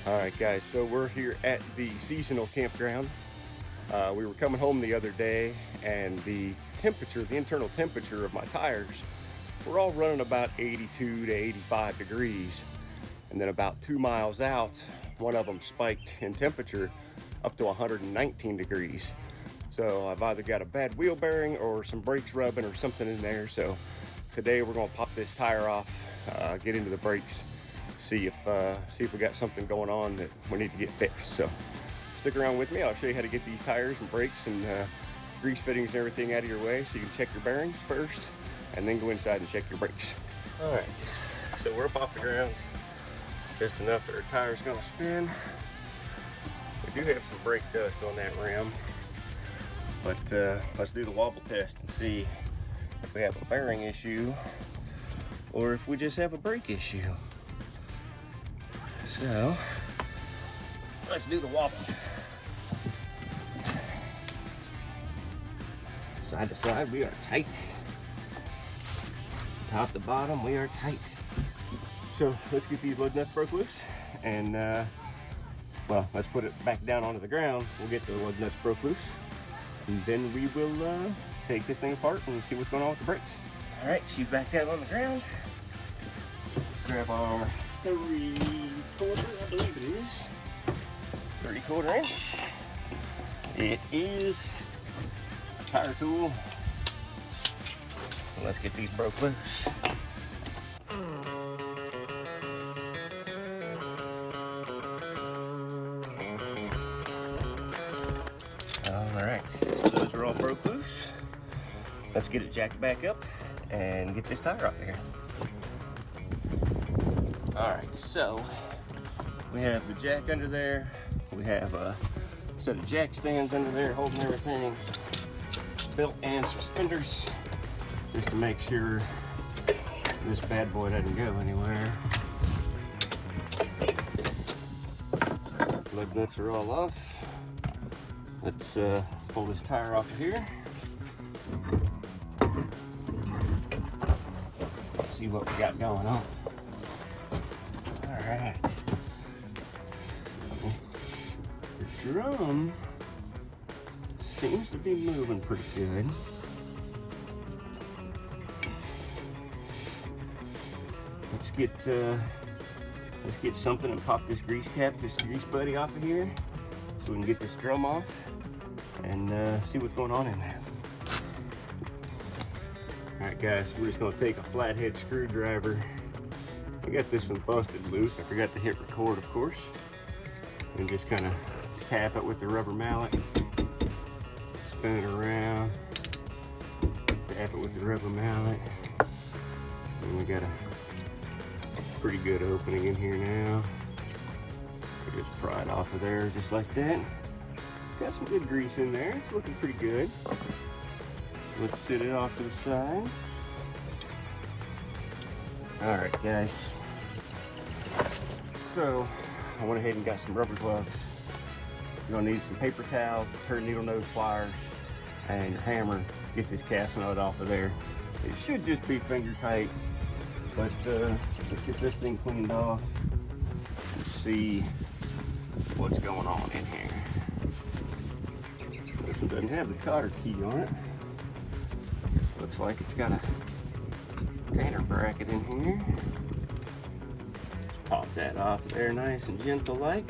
Alright guys, so we're here at the seasonal campground. We were coming home the other day and the temperature, the internal temperature of my tires were all running about 82 to 85 degrees. And then about 2 miles out, one of them spiked in temperature up to 119 degrees. So I've either got a bad wheel bearing or some brakes rubbing or something in there. So today we're gonna pop this tire off, get into the brakes, see if we got something going on that we need to get fixed. So stick around with me. I'll show you how to get these tires and brakes and grease fittings and everything out of your way so you can check your bearings first and then go inside and check your brakes. All right, so we're up off the ground just enough that our tire's gonna spin. We do have some brake dust on that rim, but let's do the wobble test and see if we have a bearing issue or if we just have a brake issue. So let's do the wobble. Side to side, we are tight. Top to bottom, we are tight. So let's get these lug nuts broke loose and well, let's put it back down onto the ground. We'll get the lug nuts broke loose and then we will take this thing apart and see what's going on with the brakes. All right, she's back down on the ground. Let's grab our 3/4, I believe it is. 3/4 inch. It is a tire tool. So let's get these broke loose. Alright, so those are all broke loose. Let's get it jacked back up and get this tire off of here. Alright, so we have the jack under there. We have a set of jack stands under there holding everything. Belt and suspenders just to make sure this bad boy doesn't go anywhere. Lug nuts are all off. Let's pull this tire off of here. Let's see what we got going on. Alright. The drum seems to be moving pretty good. Let's get something and pop this grease cap, this grease buddy off of here so we can get this drum off and see what's going on in there. Alright guys, we're just going to take a flathead screwdriver. I got this one busted loose. I forgot to hit record, of course. And just kind of tap it with the rubber mallet. Spin it around. Tap it with the rubber mallet. And we got a pretty good opening in here now. We just pry it off of there just like that. Got some good grease in there. It's looking pretty good. Let's set it off to the side. Alright guys. So I went ahead and got some rubber gloves. You're gonna need some paper towels, turn needle nose pliers, and your hammer. Get this cast nut off of there. It should just be finger tight, but let's get this thing cleaned off and see what's going on in here. This one doesn't have the cotter key on it. Looks like it's got a gainer bracket in here. Just pop that off there nice and gentle like.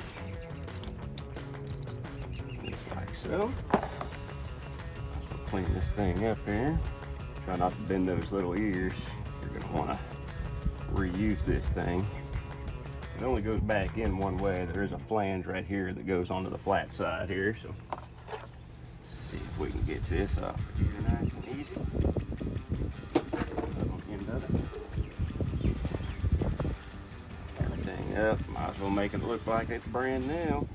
Just like so. We'll clean this thing up here. Try not to bend those little ears. You're gonna wanna reuse this thing. It only goes back in one way. There is a flange right here that goes onto the flat side here. So let's see if we can get this off of here nice and easy. End of it. Everything up. Might as well make it look like it's brand new.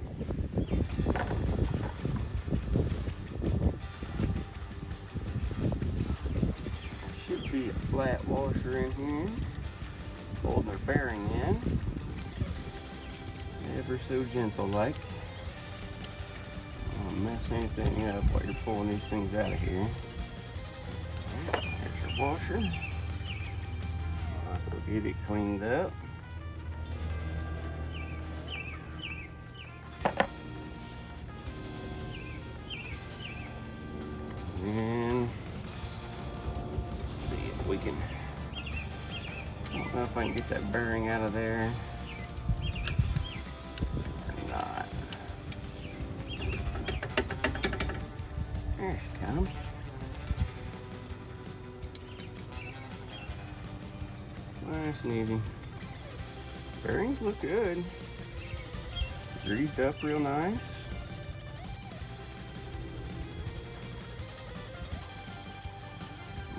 Should be a flat washer in here. Holding their bearing in. Ever so gentle like. Don't mess anything up while you're pulling these things out of here. There's your washer. We'll get it cleaned up. don't know if I can get that bearing out of there or not. There she comes. Nice and easy. Bearings look good. Greased up real nice.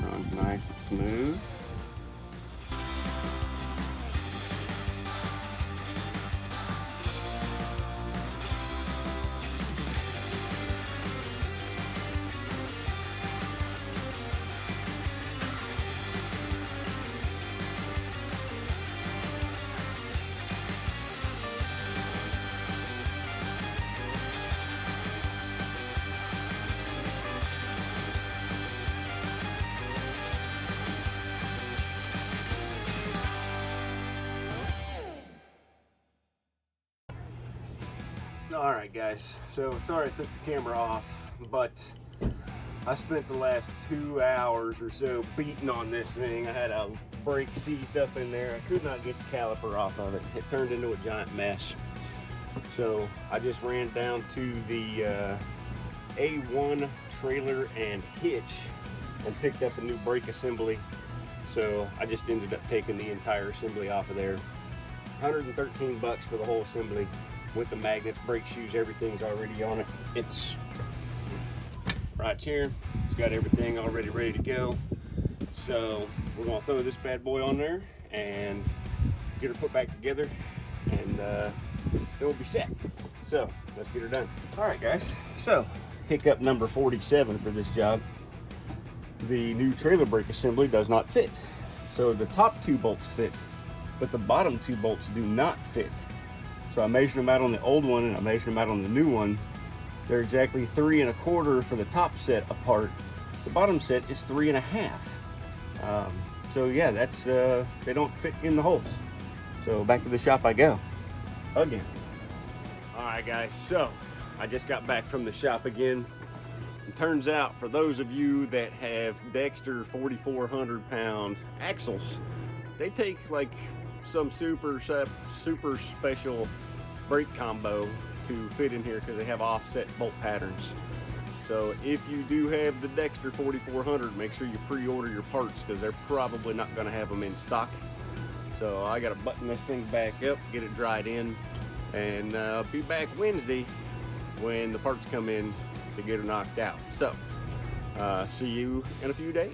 Runs nice and smooth. Alright guys, so sorry I took the camera off, but I spent the last 2 hours or so beating on this thing. I had a brake seized up in there. I could not get the caliper off of it. It turned into a giant mess. So I just ran down to the A1 trailer and hitch and picked up a new brake assembly. So I just ended up taking the entire assembly off of there. 113 bucks for the whole assembly. With the magnets, brake shoes, everything's already on it. It's right here. It's got everything already ready to go. So we're gonna throw this bad boy on there and get her put back together, and then we'll be set. So let's get her done. All right, guys. So hiccup number 47 for this job. The new trailer brake assembly does not fit. So the top 2 bolts fit, but the bottom 2 bolts do not fit. So I measured them out on the old one and I measured them out on the new one. They're exactly 3 1/4 for the top set apart. The bottom set is 3 1/2. So yeah, that's they don't fit in the holes. So back to the shop I go again. All right, guys. So I just got back from the shop again. It turns out, for those of you that have Dexter 4,400-pound axles, they take like some super special brake combo to fit in here because they have offset bolt patterns. So if you do have the Dexter 4,400, make sure you pre-order your parts because they're probably not going to have them in stock. So I got to button this thing back up, get it dried in, and be back Wednesday when the parts come in to get her knocked out. So see you in a few days.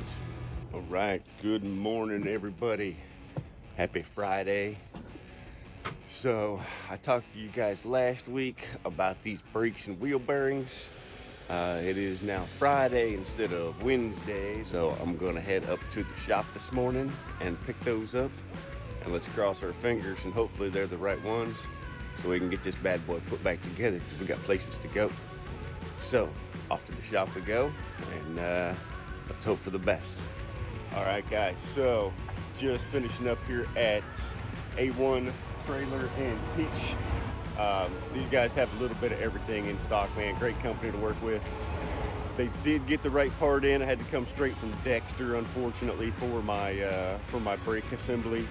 All right, good morning everybody. Happy Friday. So I talked to you guys last week about these brakes and wheel bearings. It is now Friday instead of Wednesday, so I'm gonna head up to the shop this morning and pick those up, and let's cross our fingers and hopefully they're the right ones so we can get this bad boy put back together because we got places to go. So off to the shop we go, and let's hope for the best. All right guys, so just finishing up here at A1 trailer and hitch. These guys have a little bit of everything in stock, man. Great company to work with. They did get the right part in. I had to come straight from Dexter, unfortunately, for my brake assembly.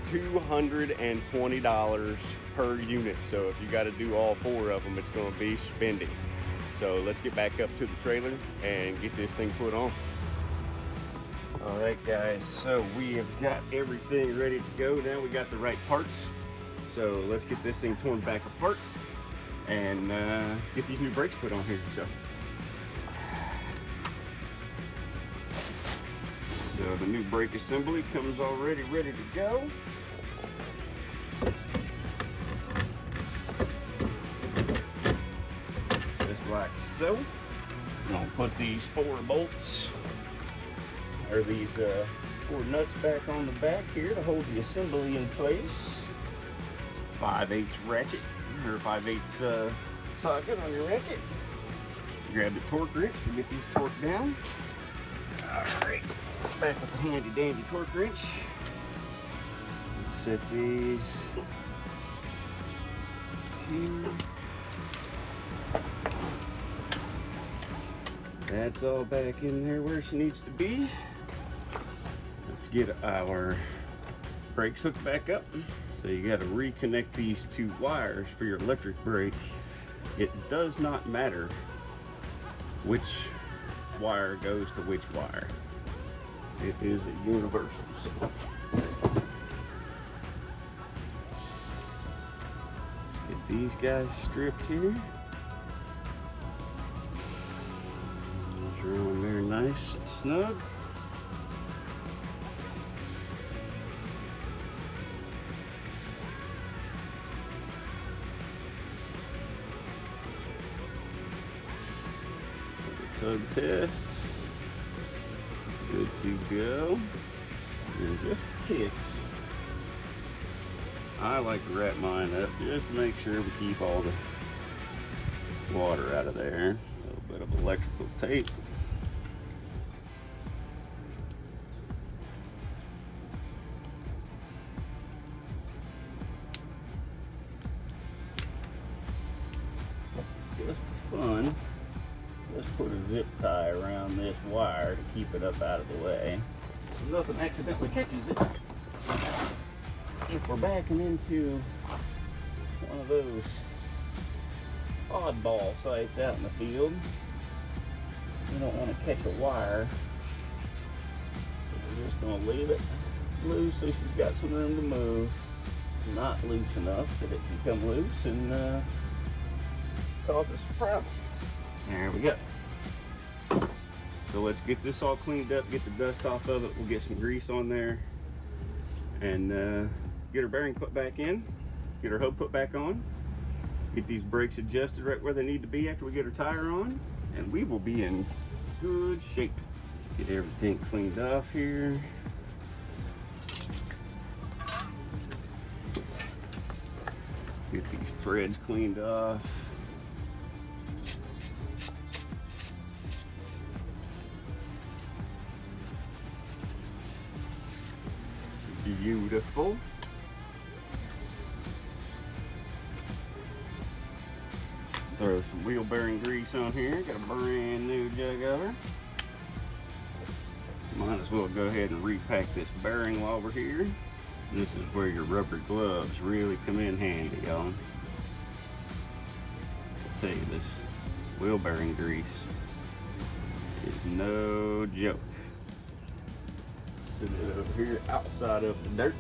$220 per unit. So if you got to do all 4 of them, it's going to be spending. So let's get back up to the trailer and get this thing put on. All right guys, so we have got everything ready to go. Now we got the right parts. So let's get this thing torn back apart and get these new brakes put on here. So the new brake assembly comes already ready to go. Just like so. I'm gonna put these 4 bolts, or these 4 nuts back on the back here to hold the assembly in place. 5/8 ratchet, or 5/8 socket on your ratchet. Grab the torque wrench to get these torqued down. Alright, back with the handy dandy torque wrench. Let's set these here. That's all back in there where she needs to be. Let's get our brakes hooked back up. So you got to reconnect these two wires for your electric brake. It does not matter which wire goes to which wire. It is a universal. So let's get these guys stripped here. These are on very nice and snug. Tug test, good to go. And just kicks. I like to wrap mine up just to make sure we keep all the water out of there. A little bit of electrical tape. Just for fun, let's put a zip tie around this wire to keep it up out of the way so nothing accidentally catches it. If we're backing into one of those oddball sites out in the field, we don't want to catch a wire, so we're just going to leave it loose so she's got some room to move. Not loose enough that it can come loose and cause us a problem. There we go. So let's get this all cleaned up, get the dust off of it. We'll get some grease on there and get our bearing put back in, get our hub put back on, get these brakes adjusted right where they need to be after we get our tire on, and we will be in good shape. Let's get everything cleaned off here. Get these threads cleaned off. Beautiful. Throw some wheel bearing grease on here. Got a brand new jug of her. Might as well go ahead and repack this bearing while we're here. This is where your rubber gloves really come in handy, y'all. I'll tell you, this wheel bearing grease is no joke. Sit it over here outside of the dirt.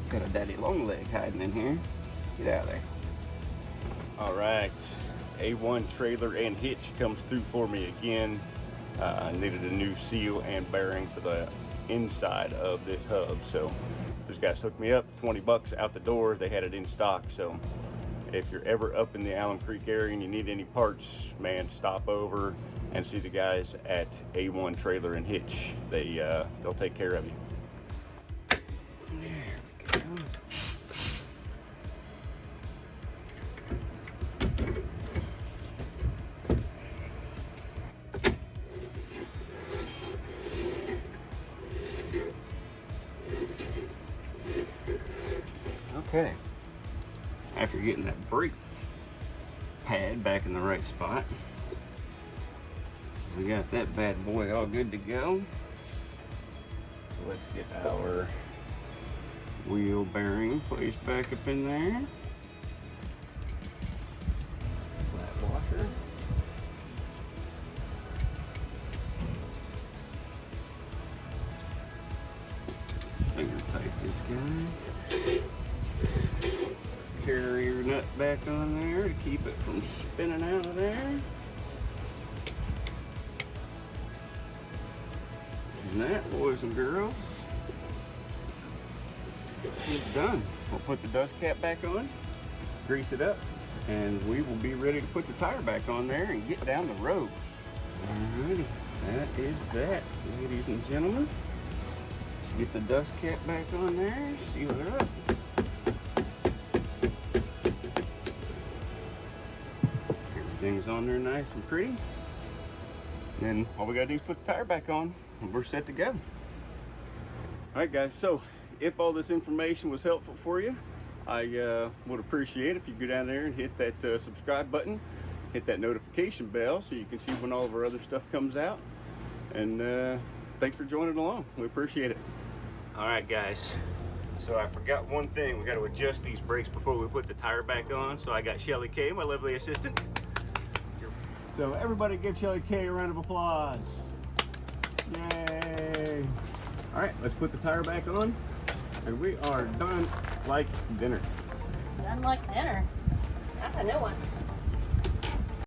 Got a daddy long leg hiding in here. Get out of there. All right, A1 trailer and hitch comes through for me again. I needed a new seal and bearing for the inside of this hub. So those guys hooked me up, 20 bucks out the door. They had it in stock. So if you're ever up in the Allen Creek area and you need any parts, man, stop over and see the guys at A1 Trailer and Hitch. They'll take care of you. There we go. Okay. After getting that brake pad back in the right spot, we got that bad boy all good to go. So let's get our wheel bearing placed back up in there. Flat washer. Finger tight this guy. Carrier nut back on there to keep it from spinning out of there. And that, boys and girls, is done. We'll put the dust cap back on, grease it up, and we will be ready to put the tire back on there and get down the road. Alrighty, that is that, ladies and gentlemen. Let's get the dust cap back on there, seal it up. Everything's on there nice and pretty. And all we gotta do is put the tire back on and we're set to go. All right, guys, so if all this information was helpful for you, I would appreciate if you go down there and hit that subscribe button. hit that notification bell so you can see when all of our other stuff comes out. And thanks for joining along. We appreciate it. All right, guys. So I forgot one thing. We got to adjust these brakes before we put the tire back on. So I got Shelly K, my lovely assistant. So everybody give Shelly K a round of applause. Yay. All right, let's put the tire back on. And we are done like dinner. Done like dinner. That's a new one.